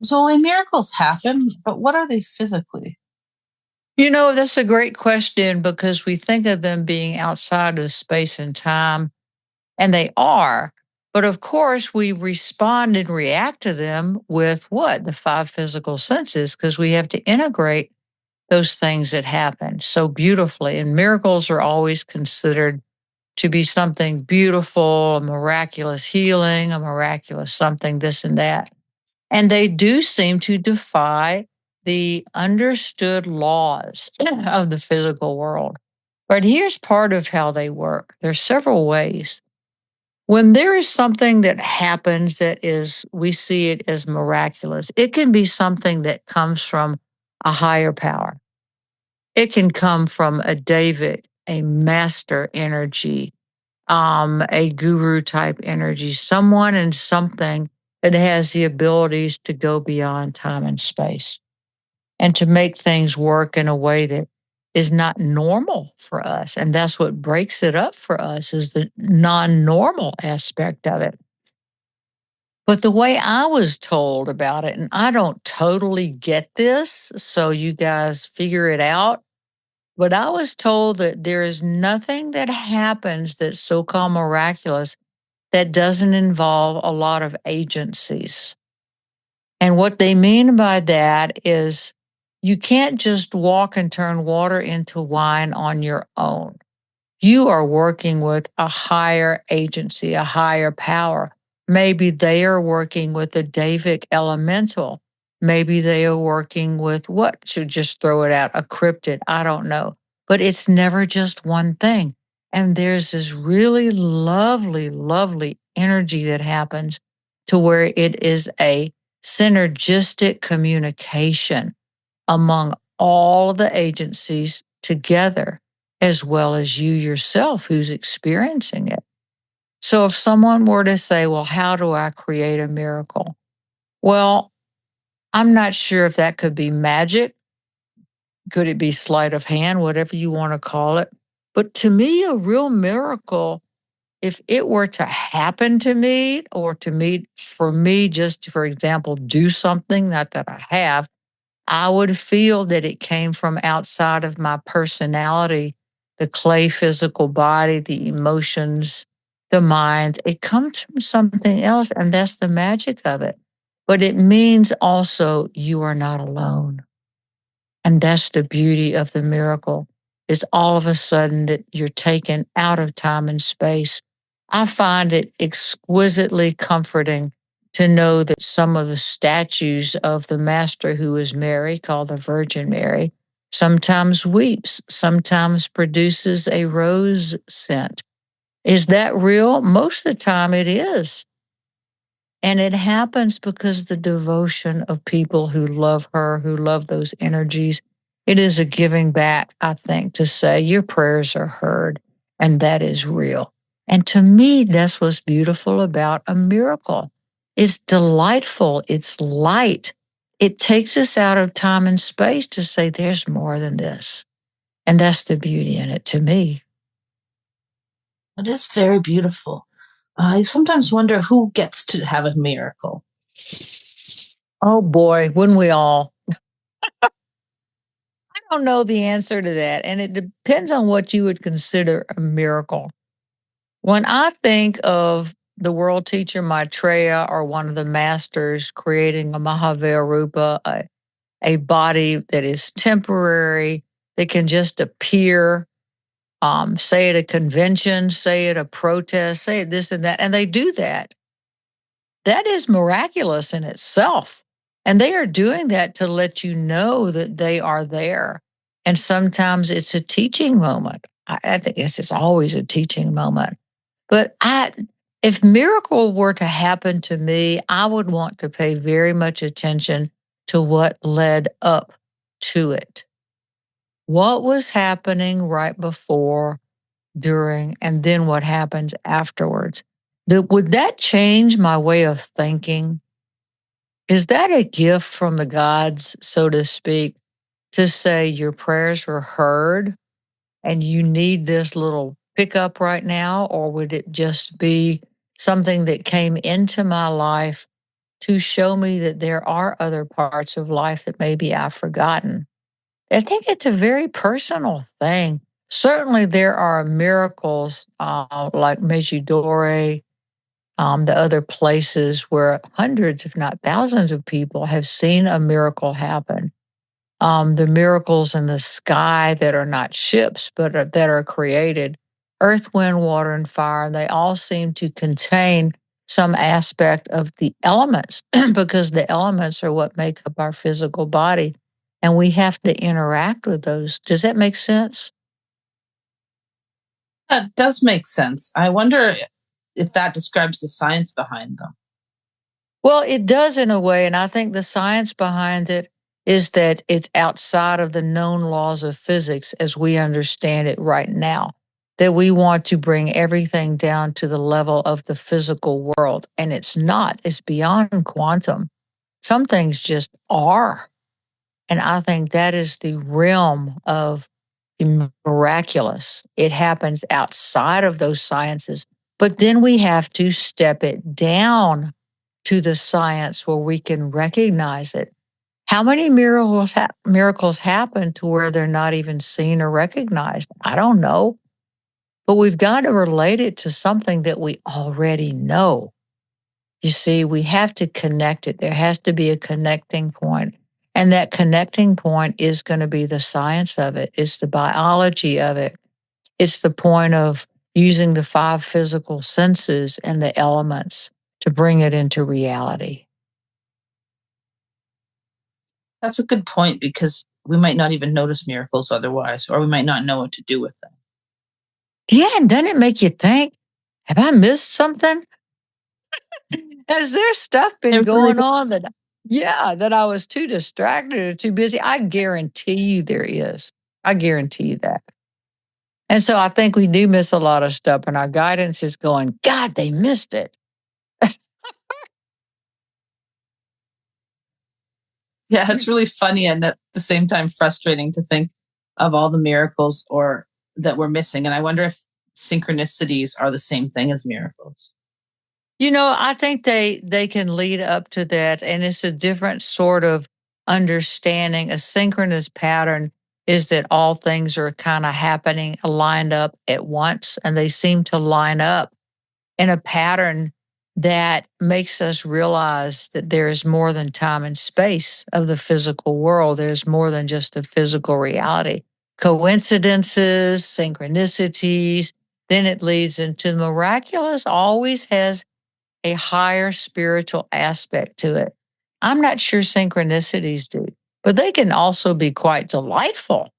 So only miracles happen, but what are they physically? That's a great question because we think of them being outside of space and time, and they are. But of course, we respond and react to them with what? The five physical senses, because we have to integrate those things that happen so beautifully. And miracles are always considered to be something beautiful, a miraculous healing, a miraculous something, this and that. And they do seem to defy the understood laws of the physical world. But here's part of how they work. There's several ways. When there is something that happens that is, we see it as miraculous, it can be something that comes from a higher power. It can come from a David, a master energy, a guru type energy, someone and something that has the abilities to go beyond time and space and to make things work in a way that is not normal for us. And that's what breaks it up for us is the non-normal aspect of it. But the way I was told about it, and I don't totally get this, so you guys figure it out. But I was told that there is nothing that happens that's so called miraculous that doesn't involve a lot of agencies. And what they mean by that is you can't just walk and turn water into wine on your own. You are working with a higher agency, a higher power. Maybe they are working with the Davic elemental. Maybe they are working with what? Should just throw it out, a cryptid. I don't know. But it's never just one thing. And there's this really lovely, lovely energy that happens to where it is a synergistic communication among all the agencies together, as well as you yourself who's experiencing it. So if someone were to say, well, how do I create a miracle? Well, I'm not sure if that could be magic. Could it be sleight of hand, whatever you want to call it? But to me, a real miracle, if it were to happen to me or to me, for me, just for example, do something, not that I have, I would feel that it came from outside of my personality, the clay physical body, the emotions, the mind. It comes from something else, and that's the magic of it. But it means also you are not alone. And that's the beauty of the miracle is all of a sudden that you're taken out of time and space. I find it exquisitely comforting to know that some of the statues of the master who is Mary, called the Virgin Mary, sometimes weeps, sometimes produces a rose scent. Is that real? Most of the time it is. And it happens because the devotion of people who love her, who love those energies. It is a giving back, I think, to say your prayers are heard, and that is real. And to me, that's what's beautiful about a miracle. It's delightful, it's light. It takes us out of time and space to say there's more than this. And that's the beauty in it to me. It is very beautiful. I sometimes wonder who gets to have a miracle. Oh boy, wouldn't we all? I don't know the answer to that. And it depends on what you would consider a miracle. When I think of the world teacher Maitreya or one of the masters creating a Mahavira Rupa, a body that is temporary, that can just appear, say at a convention, say at a protest, say at this and that, and they do that. That is miraculous in itself. And they are doing that to let you know that they are there. And sometimes it's a teaching moment. I think it's always a teaching moment. But if miracle were to happen to me, I would want to pay very much attention to what led up to it. What was happening right before, during, and then what happens afterwards? Would that change my way of thinking? Is that a gift from the gods, so to speak, to say your prayers were heard and you need this little pickup right now? Or would it just be something that came into my life to show me that there are other parts of life that maybe I've forgotten. I think it's a very personal thing. Certainly, there are miracles like Medjugorje, the other places where hundreds, if not thousands, of people have seen a miracle happen. The miracles in the sky that are not ships, but that are created earth, wind, water, and fire. And they all seem to contain some aspect of the elements because the elements are what make up our physical body. And we have to interact with those. Does that make sense? That does make sense. I wonder if that describes the science behind them. Well, it does in a way. And I think the science behind it is that it's outside of the known laws of physics as we understand it right now. That we want to bring everything down to the level of the physical world. And it's not, it's beyond quantum. Some things just are. And I think that is the realm of the miraculous. It happens outside of those sciences. But then we have to step it down to the science where we can recognize it. How many miracles happen to where they're not even seen or recognized? I don't know. But we've got to relate it to something that we already know. You see, we have to connect it. There has to be a connecting point. And that connecting point is going to be the science of it, it's the biology of it, it's the point of using the five physical senses and the elements to bring it into reality. That's a good point because we might not even notice miracles otherwise, or we might not know what to do with them. Yeah, and doesn't it make you think, have I missed something? Has there stuff been It really going on that, yeah, that I was too distracted or too busy? I guarantee you there is. I guarantee you that. And so I think we do miss a lot of stuff, and our guidance is going, God, they missed it. Yeah, it's really funny and at the same time frustrating to think of all the miracles or that we're missing. And I wonder if synchronicities are the same thing as miracles. I think they can lead up to that, and it's a different sort of understanding. A synchronous pattern is that all things are kind of happening lined up at once, and they seem to line up in a pattern that makes us realize that there is more than time and space of the physical world. There's more than just a physical reality. Coincidences, synchronicities, then it leads into the miraculous, always has a higher spiritual aspect to it. I'm not sure synchronicities do, but they can also be quite delightful.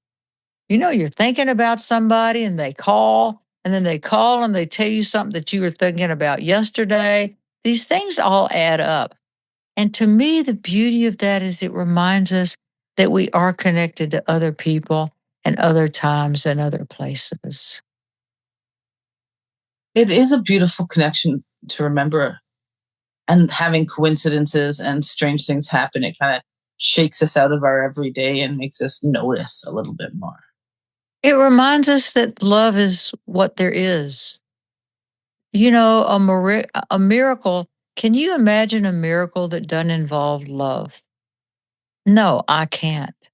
You're thinking about somebody and they call, and then they call and they tell you something that you were thinking about yesterday. These things all add up. And to me, the beauty of that is it reminds us that we are connected to other people and other times and other places. It is a beautiful connection to remember, and having coincidences and strange things happen, it kind of shakes us out of our everyday and makes us notice a little bit more. It reminds us that love is what there is. A miracle. Can you imagine a miracle that doesn't involve love? No, I can't.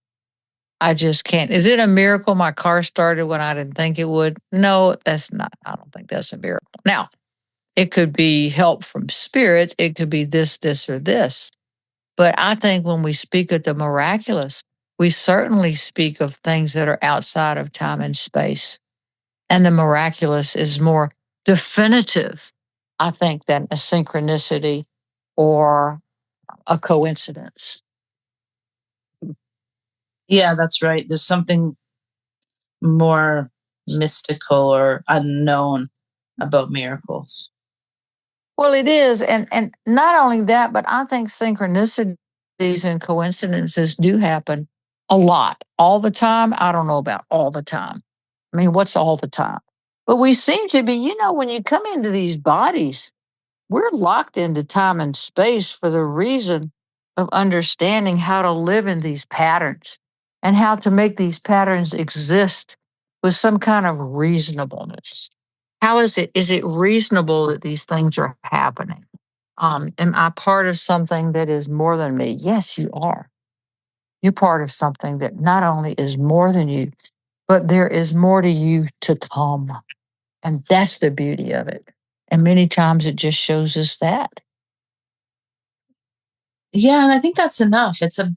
I just can't. Is it a miracle my car started when I didn't think it would? No, that's not. I don't think that's a miracle. Now, it could be help from spirits. It could be this, or this. But I think when we speak of the miraculous, we certainly speak of things that are outside of time and space. And the miraculous is more definitive, I think, than a synchronicity or a coincidence. Yeah, that's right. There's something more mystical or unknown about miracles. Well, it is. And not only that, but I think synchronicities and coincidences do happen a lot. All the time. I don't know about all the time. I mean, what's all the time? But we seem to be, when you come into these bodies, we're locked into time and space for the reason of understanding how to live in these patterns and how to make these patterns exist with some kind of reasonableness. How is it? Is it reasonable that these things are happening? Am I part of something that is more than me? Yes, you are. You're part of something that not only is more than you, but there is more to you to come. And that's the beauty of it. And many times it just shows us that. Yeah, and I think that's enough. It's a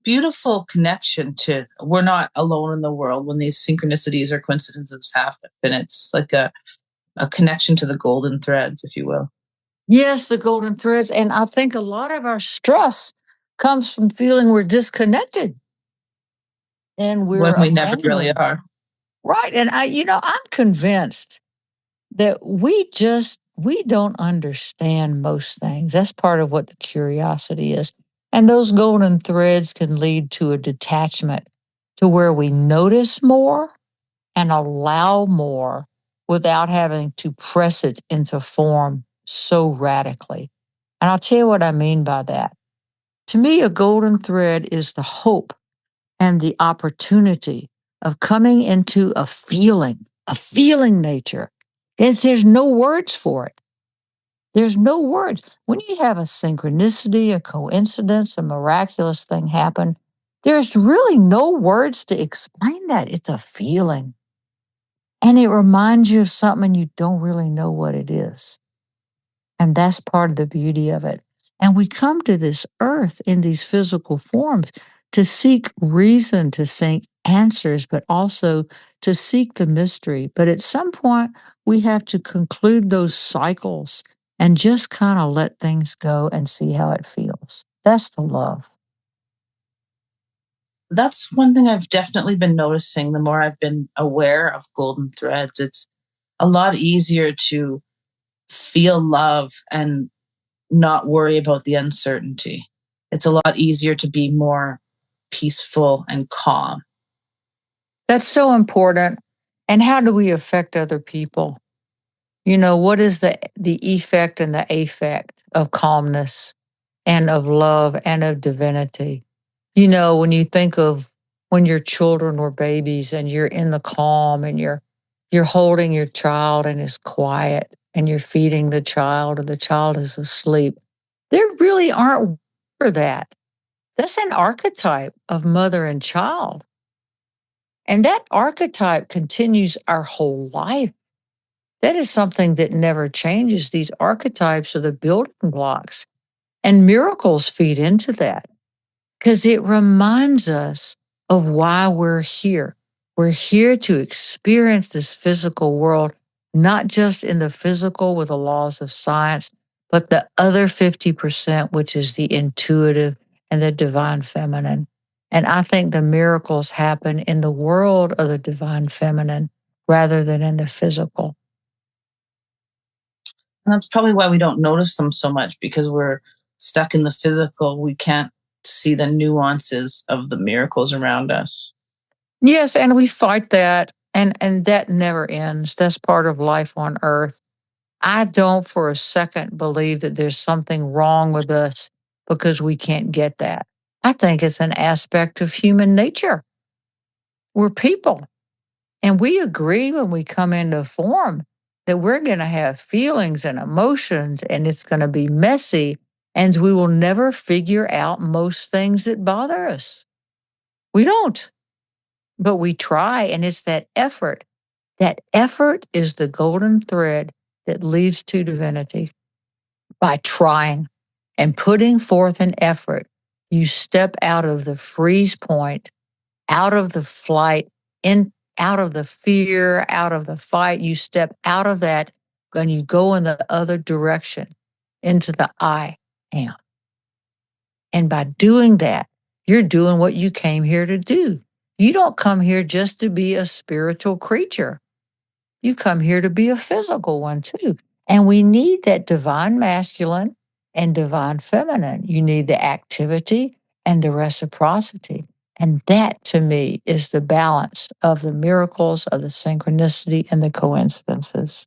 beautiful connection to we're not alone in the world when these synchronicities or coincidences happen. And it's like a connection to the golden threads, if you will. Yes, the golden threads. And I think a lot of our stress comes from feeling we're disconnected and When we're we never really abandoned. are. Right. And I'm convinced that we don't understand most things. That's part of what the curiosity is. And those golden threads can lead to a detachment to where we notice more and allow more without having to press it into form so radically. And I'll tell you what I mean by that. To me, a golden thread is the hope and the opportunity of coming into a feeling nature. There's no words for it. There's no words. When you have a synchronicity, a coincidence, a miraculous thing happen, there's really no words to explain that. It's a feeling. And it reminds you of something you don't really know what it is. And that's part of the beauty of it. And we come to this earth in these physical forms to seek reason, to seek answers, but also to seek the mystery. But at some point, we have to conclude those cycles and just kind of let things go and see how it feels. That's the love. That's one thing I've definitely been noticing the more I've been aware of golden threads. It's a lot easier to feel love and not worry about the uncertainty. It's a lot easier to be more peaceful and calm. That's so important. And how do we affect other people? What is the effect and the affect of calmness and of love and of divinity? When you think of when your children were babies and you're in the calm and you're holding your child and it's quiet and you're feeding the child or the child is asleep. There really aren't words for that. That's an archetype of mother and child. And that archetype continues our whole life. That is something that never changes. These archetypes are the building blocks, and miracles feed into that because it reminds us of why we're here. We're here to experience this physical world, not just in the physical with the laws of science, but the other 50%, which is the intuitive and the divine feminine. And I think the miracles happen in the world of the divine feminine rather than in the physical. And that's probably why we don't notice them so much because we're stuck in the physical. We can't see the nuances of the miracles around us. Yes, and we fight that, and that never ends. That's part of life on earth. I don't for a second believe that there's something wrong with us because we can't get that. I think it's an aspect of human nature. We're people, and we agree when we come into form that we're going to have feelings and emotions, and it's going to be messy, and we will never figure out most things that bother us. We don't, but we try, and it's that effort. That effort is the golden thread that leads to divinity. By trying and putting forth an effort, you step out of the freeze point, out of the flight, out of the fear, out of the fight. You step out of that and you go in the other direction into the I am. And by doing that, you're doing what you came here to do. You don't come here just to be a spiritual creature. You come here to be a physical one too. And we need that divine masculine and divine feminine. You need the activity and the reciprocity. And that to me is the balance of the miracles, of the synchronicity, and the coincidences.